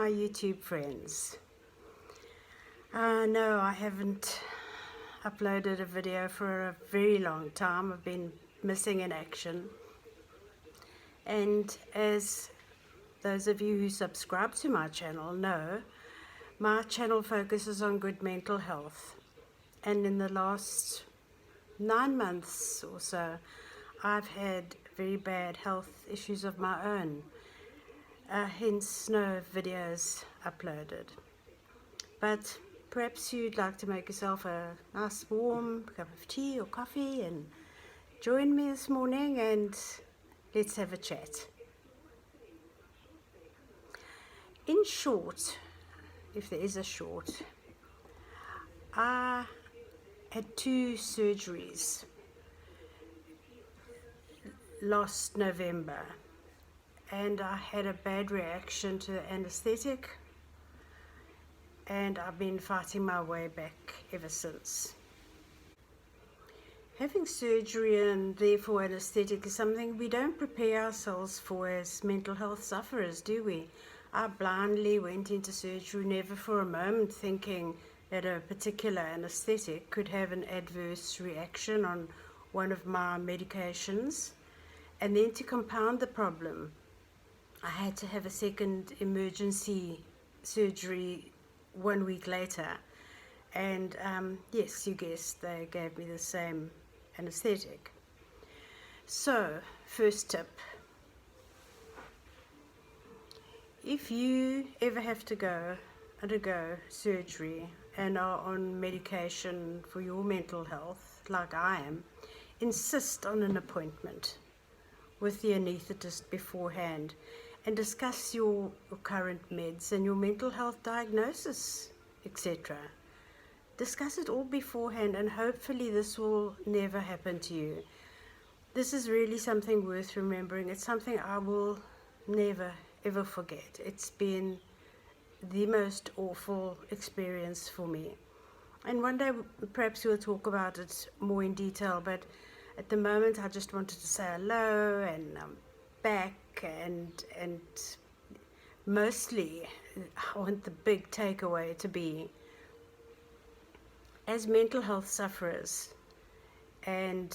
my YouTube friends. No, I haven't uploaded a video for a very long time. I've been missing in action. And as those of you who subscribe to my channel know, my channel focuses on good mental health. And in the last 9 months or so, I've had very bad health issues of my own. Hence no videos uploaded. But perhaps you'd like to make yourself a nice warm cup of tea or coffee and join me this morning and let's have a chat. In short, if there is a short, I had 2 surgeries last November, and I had a bad reaction to the anesthetic, and I've been fighting my way back ever since. Having surgery and therefore anesthetic is something we don't prepare ourselves for as mental health sufferers, do we? I blindly went into surgery, never for a moment thinking that a particular anesthetic could have an adverse reaction on one of my medications. And then to compound the problem, I had to have a second emergency surgery 1 week later. And yes, you guessed, they gave me the same anesthetic. So, first tip. If you ever have to undergo surgery and are on medication for your mental health, like I am, insist on an appointment with the anaesthetist beforehand and discuss your current meds and your mental health diagnosis, etc. Discuss it all beforehand, and hopefully this will never happen to you. This is really something worth remembering. It's something I will never ever forget. It's been the most awful experience for me. And one day perhaps we'll talk about it more in detail, but at the moment I just wanted to say hello, and I'm back, and mostly I want the big takeaway to be, as mental health sufferers and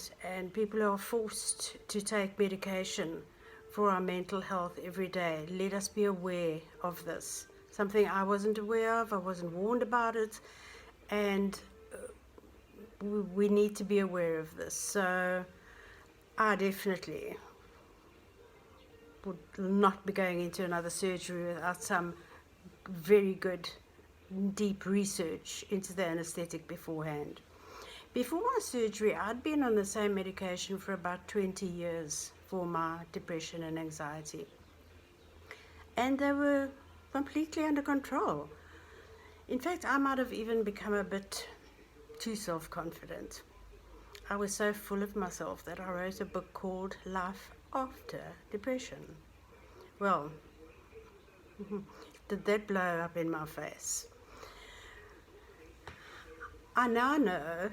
people who are forced to take medication for our mental health every day, let us be aware of this. Something I wasn't aware of, I wasn't warned about it, and we need to be aware of this. So I definitely would not be going into another surgery without some very good deep research into the anesthetic beforehand. Before my surgery, I'd been on the same medication for about 20 years for my depression and anxiety, and they were completely under control. In fact, I might have even become a bit too self-confident. I was so full of myself that I wrote a book called Life After Depression. Well, did that blow up in my face? I now know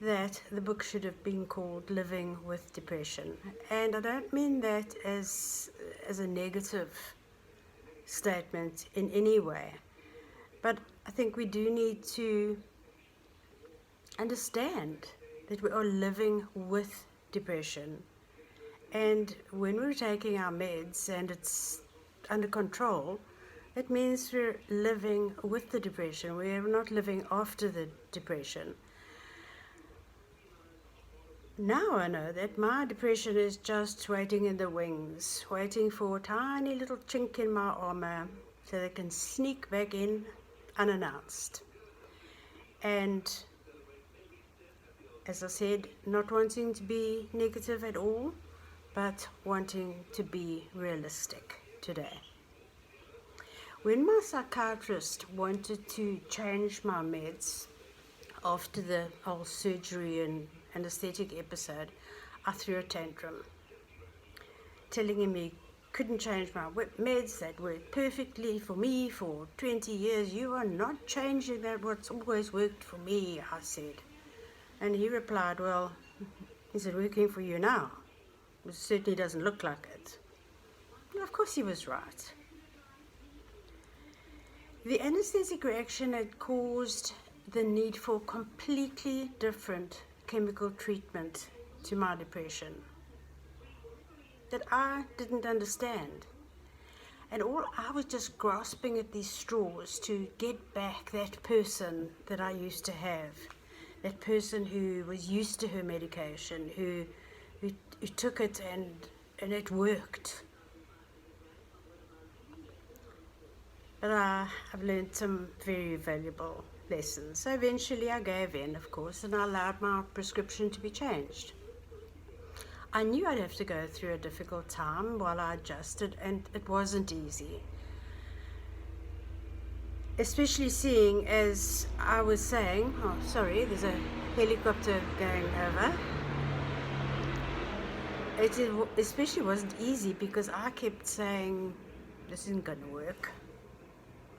that the book should have been called Living with Depression, and I don't mean that as a negative statement in any way, but I think we do need to understand that we are living with depression, and when we're taking our meds and it's under control, that means we're living with the depression. We're not living after the depression. Now I know that my depression is just waiting in the wings, waiting for a tiny little chink in my armor so they can sneak back in unannounced. And as I said, not wanting to be negative at all, but wanting to be realistic today. When my psychiatrist wanted to change my meds after the whole surgery and anesthetic episode, I threw a tantrum, telling him he couldn't change my meds that worked perfectly for me for 20 years. You are not changing that, what's always worked for me, I said. And he replied, well, is it working for you now? It certainly doesn't look like it. And of course he was right. The anesthetic reaction had caused the need for completely different chemical treatment to my depression that I didn't understand. And all I was just grasping at these straws to get back that person that I used to have, that person who was used to her medication, who took it and it worked. But I've learned some very valuable lessons. So eventually I gave in, of course, and I allowed my prescription to be changed. I knew I'd have to go through a difficult time while I adjusted, and it wasn't easy. Especially seeing, as I was saying, oh sorry, there's a helicopter going over. It especially wasn't easy because I kept saying, this isn't going to work.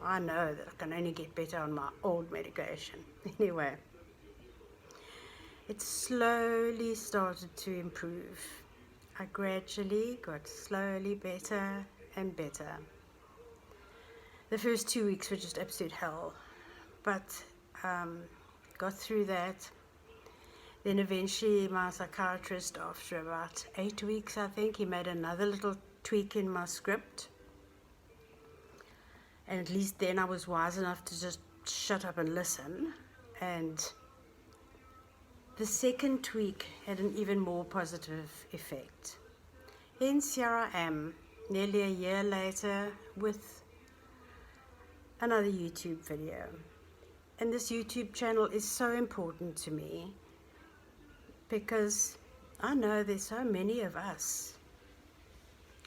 I know that I can only get better on my old medication. Anyway, it slowly started to improve. I gradually got slowly better and better. The first 2 weeks were just absolute hell, but got through that. Then eventually my psychiatrist, after about 8 weeks, I think, he made another little tweak in my script. And at least then I was wise enough to just shut up and listen. And the second tweak had an even more positive effect. Hence here I am, nearly a year later, with another YouTube video. And this YouTube channel is so important to me because I know there's so many of us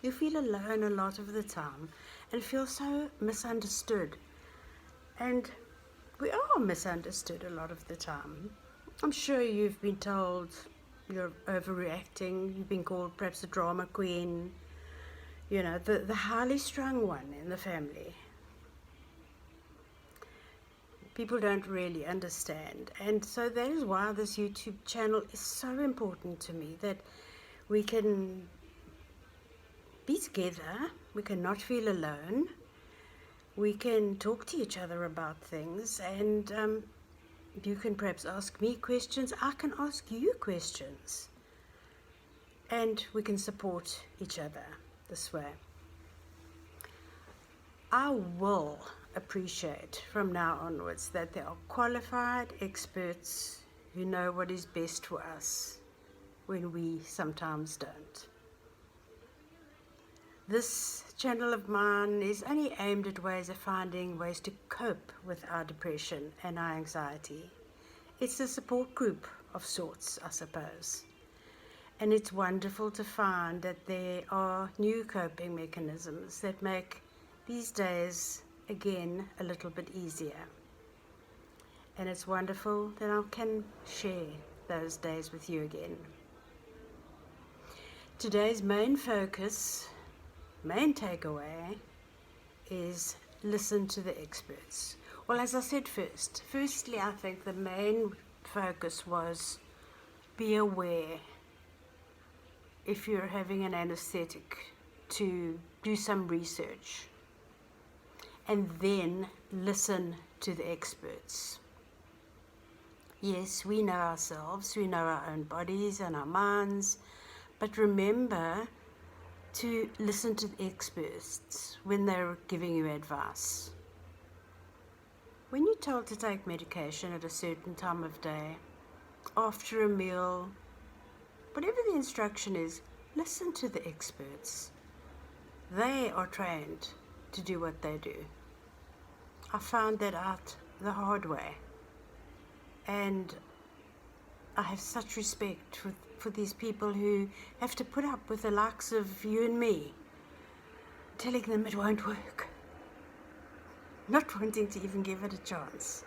who feel alone a lot of the time and feel so misunderstood. And we are misunderstood a lot of the time. I'm sure you've been told you're overreacting, you've been called perhaps a drama queen, you know, the highly strung one in the family. People don't really understand, and so that is why this YouTube channel is so important to me, that we can be together, we can not feel alone, we can talk to each other about things, and you can perhaps ask me questions, I can ask you questions, and we can support each other this way. I will appreciate from now onwards that there are qualified experts who know what is best for us when we sometimes don't. This channel of mine is only aimed at ways of finding ways to cope with our depression and our anxiety. It's a support group of sorts, I suppose. And it's wonderful to find that there are new coping mechanisms that make these days, again, a little bit easier. And it's wonderful that I can share those days with you again. Today's main focus, main takeaway, is listen to the experts. Well, as I said firstly, I think the main focus was be aware, if you're having an anesthetic, to do some research and then listen to the experts. Yes, we know ourselves, we know our own bodies and our minds, but remember to listen to the experts when they're giving you advice. When you're told to take medication at a certain time of day, after a meal, whatever the instruction is, listen to the experts. They are trained to do what they do. I found that out the hard way, and I have such respect for these people who have to put up with the likes of you and me, telling them it won't work, not wanting to even give it a chance.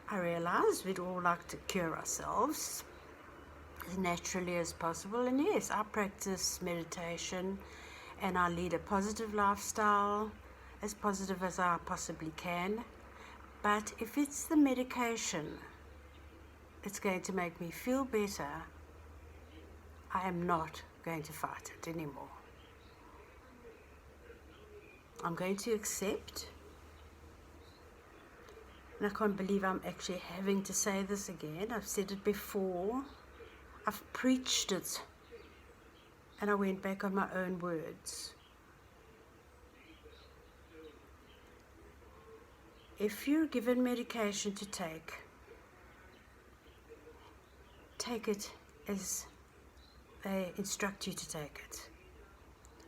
I realize we'd all like to cure ourselves as naturally as possible, and yes, I practice meditation and I lead a positive lifestyle, as positive as I possibly can. But if it's the medication, it's going to make me feel better, I am not going to fight it anymore. I'm going to accept. And I can't believe I'm actually having to say this again. I've said it before. I've preached it. And I went back on my own words. If you're given medication to take it as they instruct you to take it.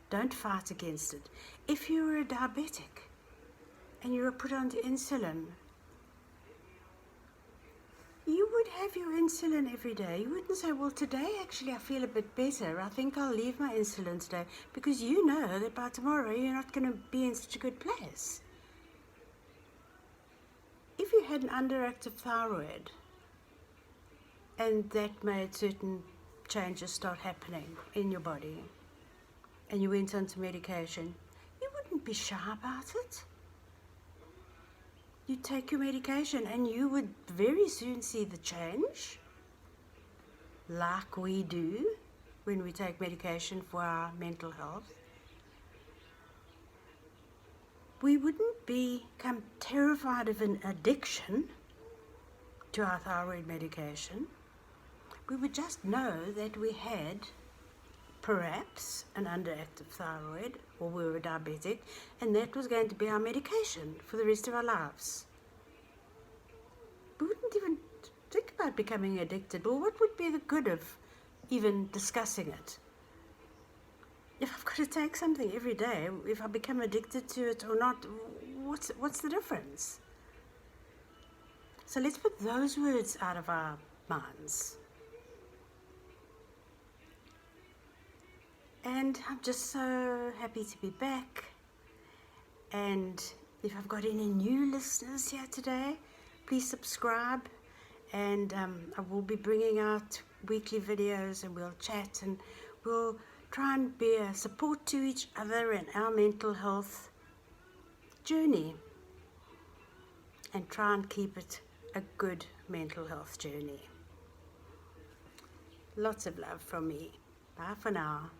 Don't fight against it. If you're a diabetic and you were put on insulin, you would have your insulin every day. You wouldn't say, well, today actually I feel a bit better. I think I'll leave my insulin today, because you know that by tomorrow you're not going to be in such a good place. If you had an underactive thyroid and that made certain changes start happening in your body and you went onto medication, you wouldn't be shy about it. You take your medication and you would very soon see the change, like we do when we take medication for our mental health. We wouldn't become terrified of an addiction to our thyroid medication. We would just know that we had perhaps an underactive thyroid, or we were diabetic, and that was going to be our medication for the rest of our lives. We wouldn't even think about becoming addicted. Well, what would be the good of even discussing it? If I've got to take something every day, if I become addicted to it or not, what's the difference? So let's put those words out of our minds. And I'm just so happy to be back. And if I've got any new listeners here today, please subscribe. And I will be bringing out weekly videos, and we'll chat, and we'll try and be a support to each other in our mental health journey, and try and keep it a good mental health journey. Lots of love from me. Bye for now.